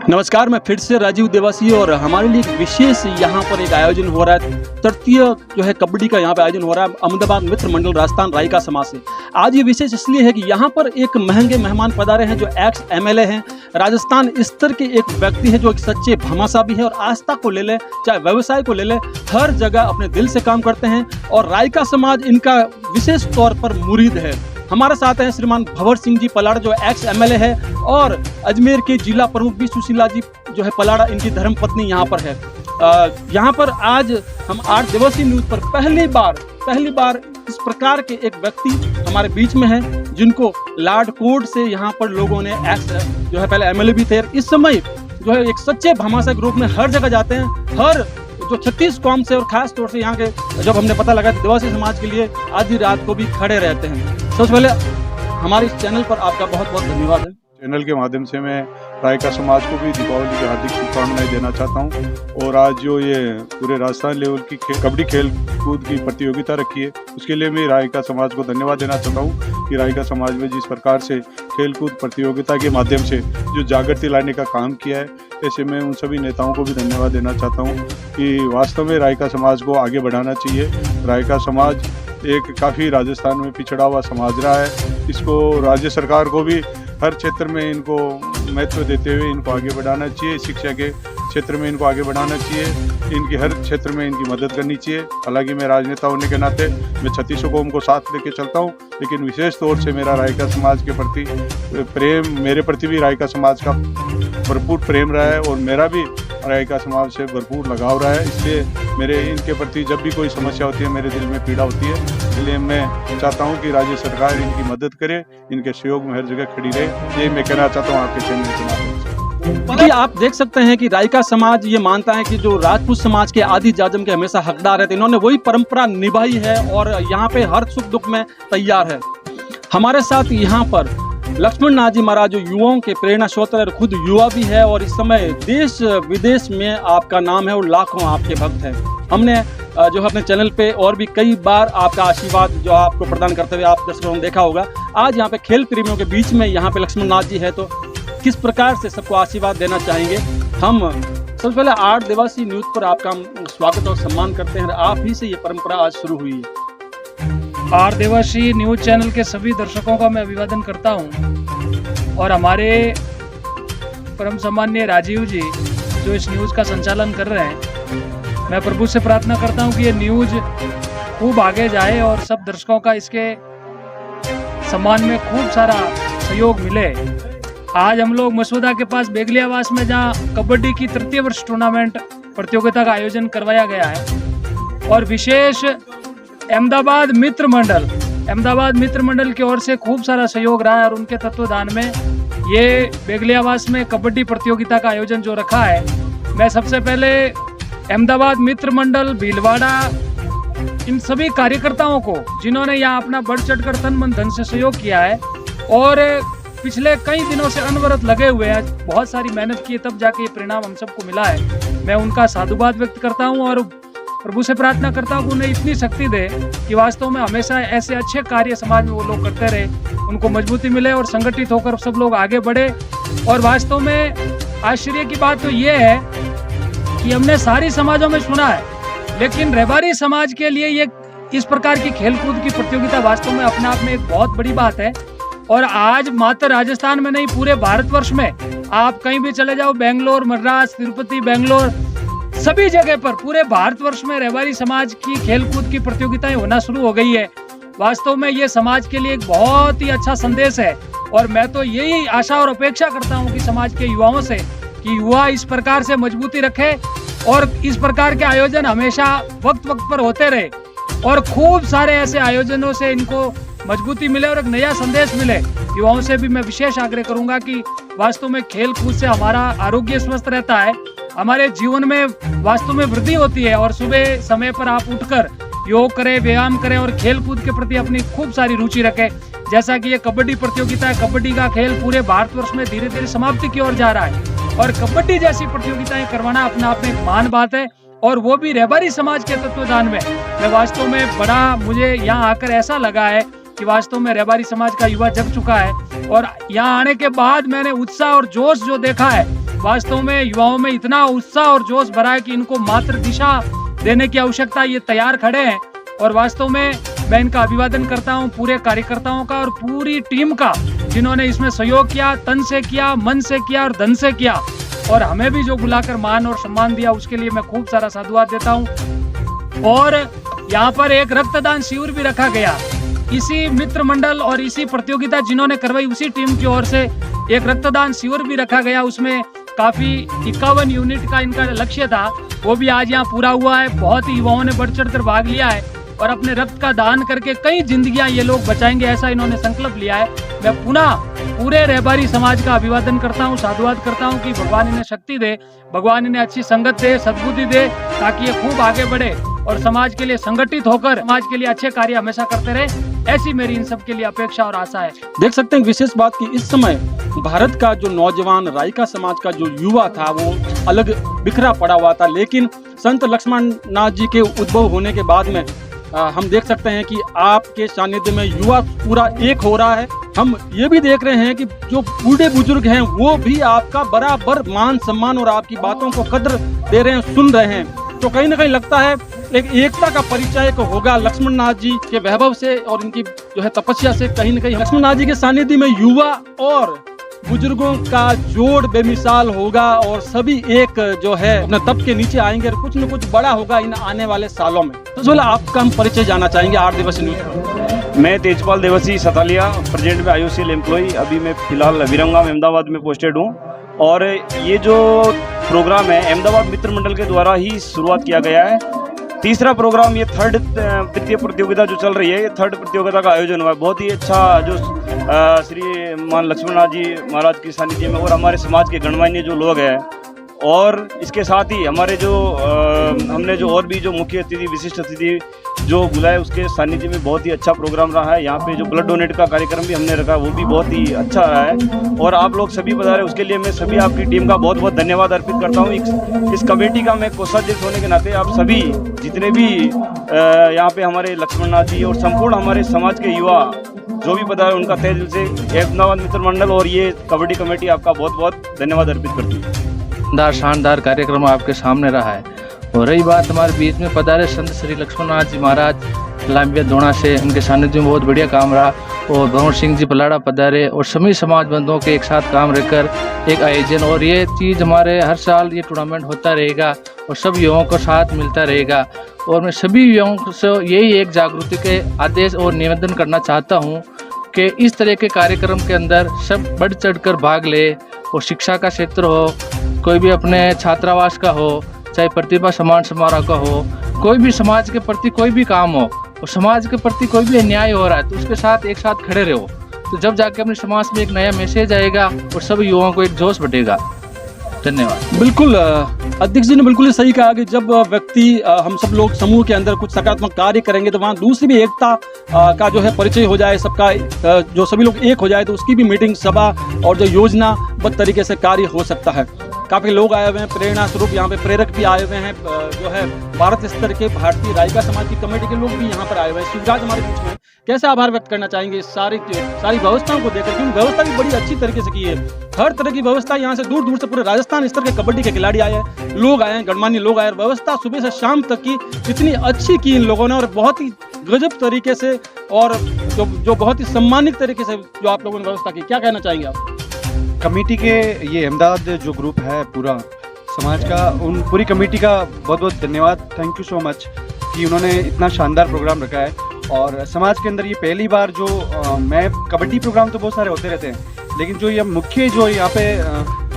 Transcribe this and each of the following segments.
नमस्कार, मैं फिर से राजीव देवासी और हमारे लिए एक विशेष यहाँ पर एक आयोजन हो रहा है। तृतीय जो है कबड्डी का यहाँ पे आयोजन हो रहा है अहमदाबाद मित्र मंडल राजस्थान रायका समाज से। आज ये विशेष इसलिए है कि यहाँ पर एक महंगे मेहमान पधारे हैं जो एक्स एमएलए हैं, राजस्थान स्तर के एक व्यक्ति है जो एक सच्चे भामाशाह भी है और आस्था को ले ले चाहे व्यवसाय को ले ले हर जगह अपने दिल से काम करते हैं और रायका समाज इनका विशेष तौर पर मुरीद है। हमारे साथ हैं श्रीमान भंवर सिंह जी पलाड़ा जो एक्स एमएलए है और अजमेर के जिला प्रमुख भी सुशीला जी जो है पलाड़ा इनकी धर्मपत्नी यहाँ पर है। यहाँ पर आज हम 8 दिवसीय न्यूज पर पहली बार इस प्रकार के एक व्यक्ति हमारे बीच में है जिनको लाडकोट से यहाँ पर लोगों ने एक्स जो है पहले एमएलए भी थे, इस समय जो है एक सच्चे भामाशाह के रूप में हर जगह जाते हैं। हर जो 36 कौम से और खास तौर से यहाँ के जब हमने पता लगा दिवासी समाज के लिए आधी रात को भी खड़े रहते हैं। सबसे पहले हमारे इस चैनल पर आपका बहुत बहुत धन्यवाद है। चैनल के माध्यम से मैं रायका समाज को भी दीपावली की हार्दिक शुभकामनाएं देना चाहता हूं और आज जो ये पूरे राजस्थान लेवल की कबड्डी खेल कूद की प्रतियोगिता रखी है उसके लिए मैं रायका समाज को धन्यवाद देना चाहता हूं कि रायका समाज में जिस प्रकार से खेल कूद प्रतियोगिता के माध्यम से जो जागृति लाने का काम किया है, ऐसे मैं उन सभी नेताओं को भी धन्यवाद देना चाहता हूँ कि वास्तव में रायका समाज को आगे बढ़ाना चाहिए। रायका समाज एक काफ़ी राजस्थान में पिछड़ा हुआ समाज रहा है, इसको राज्य सरकार को भी हर क्षेत्र में इनको महत्व देते हुए इनको आगे बढ़ाना चाहिए। शिक्षा के क्षेत्र में इनको आगे बढ़ाना चाहिए, इनकी हर क्षेत्र में इनकी मदद करनी चाहिए। हालांकि मैं राजनेता होने के नाते मैं 36 कौम को साथ लेके चलता हूं, लेकिन विशेष तौर से मेरा रायका समाज के प्रति प्रेम, मेरे प्रति भी रायका समाज का भरपूर प्रेम रहा है और मेरा भी रायका समाज से भरपूर लगाव रहा है। इसलिए मेरे इनके प्रति जब भी कोई समस्या होती है मेरे दिल में पीड़ा होती है, इसलिए मैं चाहता हूं कि राज्य सरकार इनकी मदद करे, इनके सहयोग में हर जगह खड़ी रहे। ये मैं कहना चाहता हूं आपके चैनल के माध्यम से। आप देख सकते हैं कि रायका समाज ये मानता है कि जो राजपूत समाज के आदि जाजम के हमेशा हकदार रहते, इन्होंने वही परंपरा निभाई है और यहाँ पे हर सुख दुख में तैयार है। हमारे साथ यहाँ पर लक्ष्मण नाथ जी महाराज जो युवाओं के प्रेरणा स्रोत है, खुद युवा भी है और इस समय देश विदेश में आपका नाम है और लाखों आपके भक्त हैं। हमने जो है अपने चैनल पे और भी कई बार आपका आशीर्वाद जो आपको प्रदान करते हुए आप दर्शकों ने देखा होगा। आज यहाँ पे खेल प्रेमियों के बीच में यहाँ पे लक्ष्मण नाथ जी है, तो किस प्रकार से सबको आशीर्वाद देना चाहेंगे। हम सबसे पहले 8 दिवसीय न्यूज पर आपका स्वागत और सम्मान करते हैं। आप ही से ये परंपरा आज शुरू हुई है। 8 दिवसीय न्यूज चैनल के सभी दर्शकों का मैं अभिवादन करता हूं और हमारे परम सम्माननीय राजीव जी जो इस न्यूज़ का संचालन कर रहे हैं, मैं प्रभु से प्रार्थना करता हूं कि ये न्यूज़ खूब आगे जाए और सब दर्शकों का इसके सम्मान में खूब सारा सहयोग मिले। आज हम लोग मसूदा के पास बेगलियावास में जहां कबड्डी की तृतीय वर्ष टूर्नामेंट प्रतियोगिता का आयोजन करवाया गया है और विशेष अहमदाबाद मित्र मंडल की ओर से खूब सारा सहयोग रहा है और उनके तत्वाधान में ये बेगलियावास में कबड्डी प्रतियोगिता का आयोजन जो रखा है, मैं सबसे पहले अहमदाबाद मित्र मंडल भीलवाड़ा इन सभी कार्यकर्ताओं को जिन्होंने यहाँ अपना बढ़ चढ़ कर तन मन धन से सहयोग किया है और पिछले कई दिनों से अनवरत लगे हुए हैं, बहुत सारी मेहनत की है तब जाके ये परिणाम हम सबको मिला है। मैं उनका साधुवाद व्यक्त करता हूँ और प्रभु से प्रार्थना करता हूँ कि उन्हें इतनी शक्ति दे कि वास्तव में हमेशा ऐसे अच्छे कार्य समाज में वो लोग करते रहे, उनको मजबूती मिले और संगठित होकर सब लोग आगे बढ़े। और वास्तव में आश्चर्य की बात तो ये है कि हमने सारी समाजों में सुना है, लेकिन रहबारी समाज के लिए ये इस प्रकार की खेलकूद की प्रतियोगिता वास्तव में अपने आप में एक बहुत बड़ी बात है। और आज मात्र राजस्थान में नहीं, पूरे भारतवर्ष में आप कहीं भी चले जाओ, बेंगलोर, मद्रास, तिरुपति, बेंगलोर, सभी जगह पर पूरे भारतवर्ष में रहबारी समाज की खेलकूद की प्रतियोगिताएं होना शुरू हो गई है। वास्तव में ये समाज के लिए एक बहुत ही अच्छा संदेश है और मैं तो यही आशा और अपेक्षा करता हूं कि समाज के युवाओं से कि युवा इस प्रकार से मजबूती रखे और इस प्रकार के आयोजन हमेशा वक्त पर होते रहे और खूब सारे ऐसे आयोजनों से इनको मजबूती मिले और एक नया संदेश मिले। युवाओं से भी मैं विशेष आग्रह करूंगा कि वास्तव में खेल कूद से हमारा आरोग्य स्वस्थ रहता है, हमारे जीवन में वास्तव में वृद्धि होती है और सुबह समय पर आप उठकर योग करें, व्यायाम करें और खेल कूद के प्रति अपनी खूब सारी रुचि रखें। जैसा कि ये कबड्डी प्रतियोगिता है, कबड्डी का खेल पूरे भारतवर्ष में धीरे धीरे समाप्ति की ओर जा रहा है और कबड्डी जैसी प्रतियोगिताएं करवाना अपने आप में एक महान बात है और वो भी रहबारी समाज के तत्वाधान में। मैं वास्तव में बड़ा मुझे यहाँ आकर ऐसा लगा है कि वास्तव में रहबारी समाज का युवा जग चुका है और यहाँ आने के बाद मैंने उत्साह और जोश जो देखा है वास्तव में युवाओं में इतना उत्साह और जोश भरा है कि इनको मात्र दिशा देने की आवश्यकता, ये तैयार खड़े हैं। और वास्तव में मैं इनका अभिवादन करता हूं, पूरे कार्यकर्ताओं का और पूरी टीम का, जिन्होंने इसमें सहयोग किया, तन से किया, मन से किया और धन से किया, और हमें भी जो बुलाकर मान और सम्मान दिया, उसके लिए मैं खूब सारा साधुवाद देता हूं। और यहाँ पर एक रक्तदान शिविर भी रखा गया, इसी मित्र मंडल और इसी प्रतियोगिता जिन्होंने करवाई, उसी टीम की ओर से एक रक्तदान शिविर भी रखा गया। उसमें काफी 51 यूनिट का इनका लक्ष्य था, वो भी आज यहाँ पूरा हुआ है। बहुत ही युवाओं ने बढ़ चढ़कर भाग लिया है और अपने रक्त का दान करके कई जिंदगियां ये लोग बचाएंगे, ऐसा इन्होंने संकल्प लिया है। मैं पुनः पूरे रहबारी समाज का अभिवादन करता हूँ, साधुवाद करता हूँ कि भगवान इन्हें शक्ति दे, भगवान इन्हें अच्छी संगत दे, सद्बुद्धि दे, ताकि ये खूब आगे बढ़े और समाज के लिए संगठित होकर समाज के लिए अच्छे कार्य हमेशा करते रहे। ऐसी मेरी इन सब के लिए अपेक्षा और आशा है। देख सकते हैं विशेष बात कि इस समय भारत का जो नौजवान रायका समाज का जो युवा था वो अलग बिखरा पड़ा हुआ था, लेकिन संत लक्ष्मण नाथ जी के उद्भव होने के बाद में हम देख सकते हैं कि आपके सानिध्य में युवा पूरा एक हो रहा है। हम ये भी देख रहे हैं कि जो बूढ़े बुजुर्ग हैं वो भी आपका बराबर मान सम्मान और आपकी बातों को कद्र दे रहे हैं, सुन रहे हैं। तो कहीं ना कहीं लगता है एक एकता का परिचय होगा लक्ष्मण नाथ जी के वैभव से और इनकी जो है तपस्या से। कहीं ना कहीं लक्ष्मण नाथ जी के सानिध्य में युवा और बुजुर्गों का जोड़ बेमिसाल होगा और सभी एक जो है अपने तप के नीचे आएंगे और कुछ न कुछ बड़ा होगा इन आने वाले सालों में। तो बोला आपका हम परिचय जानना चाहेंगे 8 दिवसीय न्यूज। मैं तेजपाल देवसी सतालिया, प्रेजेंट में IOCL एम्प्लॉई। अभी मैं फिलहाल विरंगाम अहमदाबाद में पोस्टेड हूँ और ये जो प्रोग्राम है अहमदाबाद मित्र मंडल के द्वारा ही शुरुआत किया गया है। तीसरा प्रोग्राम, ये तृतीय प्रतियोगिता जो चल रही है, ये थर्ड प्रतियोगिता का आयोजन हुआ है। बहुत ही अच्छा जो श्री मान लक्ष्मण नाथ जी महाराज की सानिध्य में और हमारे समाज के गणमान्य जो लोग हैं, और इसके साथ ही हमारे जो हमने जो और भी जो मुख्य अतिथि विशिष्ट अतिथि जो बुलाए उसके सानिध्य में बहुत ही अच्छा प्रोग्राम रहा है। यहाँ पे जो ब्लड डोनेट का कार्यक्रम भी हमने रखा वो भी बहुत ही अच्छा रहा है और आप लोग सभी बता रहे, उसके लिए मैं सभी आपकी टीम का बहुत बहुत धन्यवाद अर्पित करता हूँ। इस कमेटी का मैं कोषाध्यक्ष होने के नाते आप सभी जितने भी यहाँ पे हमारे लक्ष्मण नाथ जी और संपूर्ण हमारे समाज के युवा जो भी बता रहे उनका तहे दिल से अहमदाबाद मित्र मंडल और ये कबड्डी कमेटी आपका बहुत बहुत धन्यवाद अर्पित करती है। शानदार कार्यक्रम आपके सामने रहा है। और रही बात हमारे बीच में पधारे संत श्री लक्ष्मण नाथ जी महाराज लांबिया दोना से, उनके सानिध्य में बहुत बढ़िया काम रहा। और भवन सिंह जी पलाड़ा पधारे और सभी समाज बंधुओं के एक साथ काम रहकर एक आयोजन, और ये चीज़ हमारे हर साल ये टूर्नामेंट होता रहेगा और सब युवाओं को साथ मिलता रहेगा। और मैं सभी युवाओं से यही एक जागृति के आदेश और निवेदन करना चाहता हूँ कि इस तरह के कार्यक्रम के अंदर सब बढ़ चढ़ कर भाग ले। और शिक्षा का क्षेत्र हो, कोई भी अपने छात्रावास का हो, चाहे प्रतिभा सम्मान समारोह का हो, कोई भी समाज के प्रति कोई भी काम हो और समाज के प्रति कोई भी अन्याय हो रहा है तो उसके साथ एक साथ खड़े रहो, तो जब जाके अपने समाज में एक नया मैसेज आएगा और सभी युवाओं को एक जोश बढ़ेगा। धन्यवाद। बिल्कुल अध्यक्ष जी ने बिल्कुल ही सही कहा कि जब व्यक्ति हम सब लोग समूह के अंदर कुछ सकारात्मक कार्य करेंगे तो वहाँ दूसरी भी एकता का जो है परिचय हो जाए, सबका जो सभी लोग एक हो जाए तो उसकी भी मीटिंग सभा और जो योजनाबद्ध तरीके से कार्य हो सकता है। काफ़ी लोग आए हुए हैं, प्रेरणा स्वरूप यहाँ पे प्रेरक भी आए हुए हैं, जो है भारत स्तर के भारतीय रायका समाज की कमेटी के लोग भी यहाँ पर आए हुए हैं। शिवराज हमारे बीच में, कैसे आभार व्यक्त करना चाहेंगे सारी व्यवस्थाओं को देखकर, क्योंकि व्यवस्था भी बड़ी अच्छी तरीके से की है। हर तरह की व्यवस्था, यहाँ से दूर दूर से पूरे राजस्थान स्तर के कबड्डी के खिलाड़ी आए हैं, लोग आए हैं, गणमान्य लोग आए, व्यवस्था सुबह से शाम तक की इतनी अच्छी की इन लोगों ने और बहुत ही गजब तरीके से और जो बहुत ही सम्मानित तरीके से जो आप लोगों ने व्यवस्था की। क्या कहना चाहेंगे आप? कमेटी के ये अहमदाबाद जो ग्रुप है पूरा समाज का, उन पूरी कमेटी का बहुत बहुत धन्यवाद। थैंक यू सो मच कि उन्होंने इतना शानदार प्रोग्राम रखा है। और समाज के अंदर ये पहली बार जो मैं कबड्डी प्रोग्राम तो बहुत सारे होते रहते हैं, लेकिन जो ये मुख्य जो यहाँ पे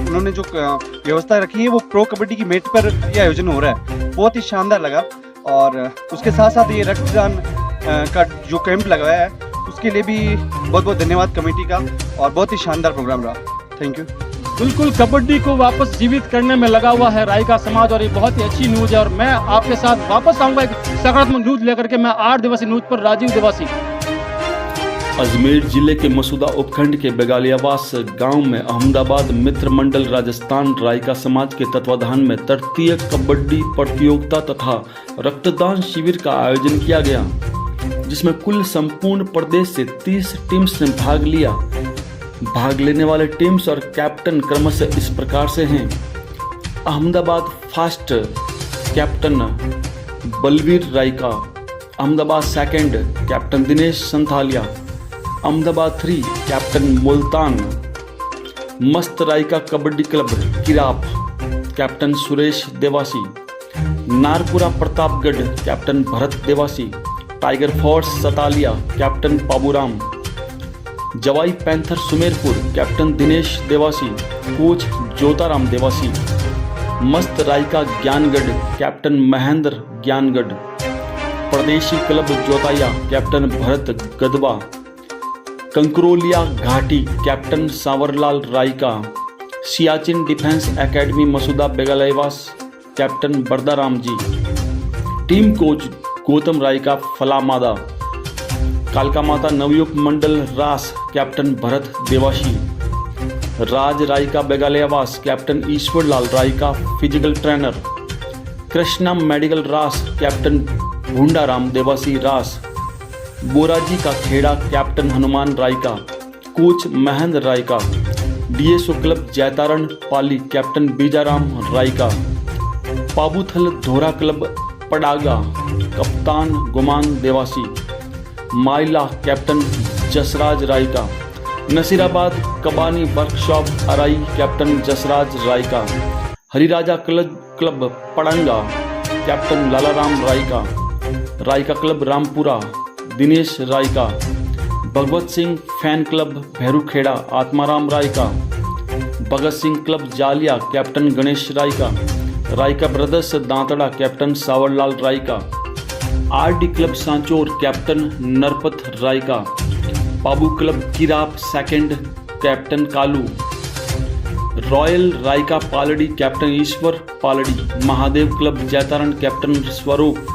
उन्होंने जो व्यवस्था रखी है वो प्रो कबड्डी की मेट पर ये आयोजन हो रहा है, बहुत ही शानदार लगा। और उसके साथ साथ ये रक्तदान का जो कैंप लगाया है उसके लिए भी बहुत बहुत धन्यवाद कमेटी का, और बहुत ही शानदार प्रोग्राम रहा। Thank you. बिल्कुल कबड्डी को वापस जीवित करने में लगा हुआ है रायका समाज और ये बहुत ही अच्छी न्यूज़ है। और मैं आपके साथ वापस आऊंगा एक सकारात्मक न्यूज़ लेकर के। मैं 8 दिवसीय न्यूज़ पर राजीव देवासी। अजमेर जिले के मसूदा उपखंड के बेगालियावास गांव में अहमदाबाद मित्र मंडल राजस्थान रायका समाज के तत्वाधान में तृतीय कबड्डी प्रतियोगिता तथा रक्तदान शिविर का आयोजन किया गया, जिसमें कुल संपूर्ण प्रदेश से 30 टीम्स ने भाग लिया। भाग लेने वाले टीम्स और कैप्टन क्रमशः इस प्रकार से हैं। Ahmedabad first captain Balveer Raika, Ahmedabad second captain Dinesh Santhalia, Ahmedabad 3 captain Multan, मस्त Raika kabaddi club Kirap captain Suresh Dewasi, Narpura Pratapgarh captain Bharat Dewasi, tiger force Satalia captain Paburam, Jawai panther Sumerpur captain Dinesh Dewasi, coach Jotaram Dewasi, मस्त रायका ज्ञानगढ़ कैप्टन महेंद्र ज्ञानगढ़, प्रदेशी club Jotaya captain Bharat Gadba, Kankarolia Ghati captain Sanwarlal Raika, Siachen defence academy Masuda Begaliyawas captain Bardaram जी, टीम कोच गौतम रायका फलामादा, कालका Mata Navyug Mandal Ras captain Bharat Dewasi, Raj Raika Begaliyawas captain Ishwarlal Raika physical trainer, Krishna medical Ras captain Bhundaram Dewasi Ras, Boraji का Kheda captain Hanuman Raika, coach Mahendra Raika, DSO club Jaitaran Pali captain Bijaram Raika, Pabuthal Dhora club Padaga कप्तान Guman Dewasi, Maila captain Jasraj Raika, Nasirabad Kabani workshop Arai captain Jasraj Raika, Hariraja club Padanga captain Lalaram Raika, Raika club Rampura Dinesh Raika, Bhagwat Singh fan club Bhairukheda Atmaram Raika, Bhagat Singh club Jaliya captain Ganesh Raika, Raika brothers Dantra captain Sawarlal Raika, RD club Sanchore captain Narpat Raika, Pabu club Kirap second captain Kalu, royal Raika Paldi captain Ishwar Paldi, Mahadev club Jaitaran captain Swaroop,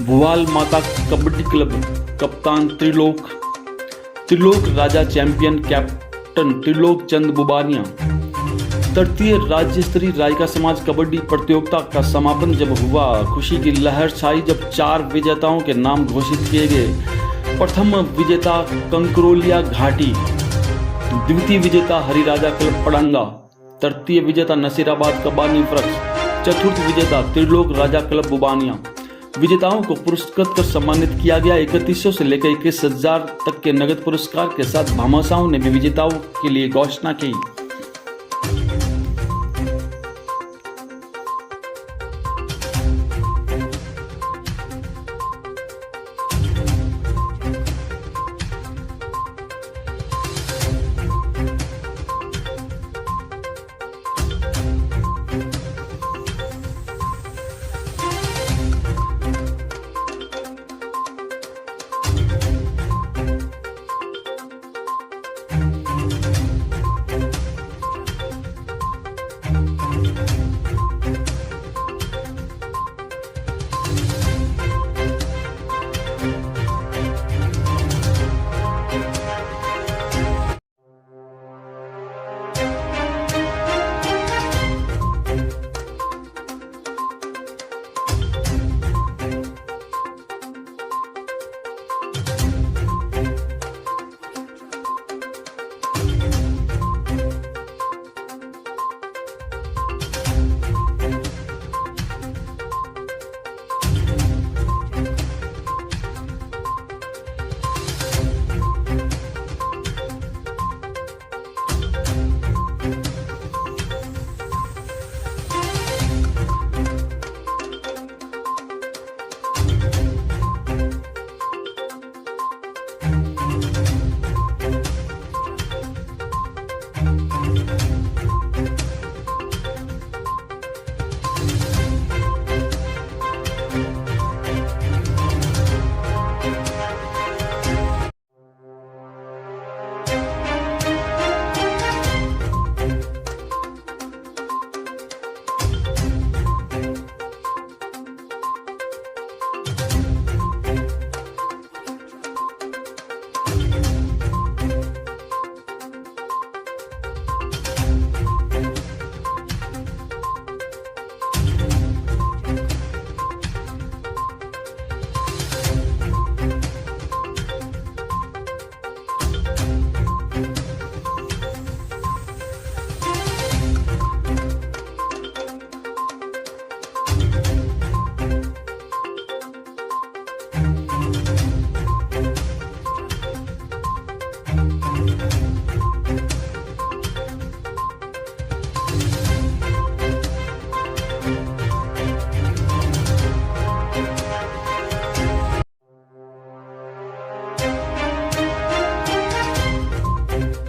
Bhuwal Mata kabaddi club कप्तान Trilok Raja champion captain Trilok Chand Bubania. तृतीय राज्य स्तरीय रायका समाज कबड्डी प्रतियोगिता का समापन जब हुआ, खुशी की लहर छाई जब 4 विजेताओं के नाम घोषित किए गए। प्रथम विजेता कंकरोलिया घाटी, द्वितीय विजेता हरिराजा क्लब पड़ंगा, तृतीय विजेता नसीराबाद कबानी वृक्ष, चतुर्थ विजेता त्रिलोक राजा क्लब बुबानिया। विजेताओं को पुरस्कृत कर सम्मानित किया गया। 3100 से लेकर 21,000 तक के नगद पुरस्कार के साथ भामाशाहों ने भी विजेताओं के लिए घोषणा की।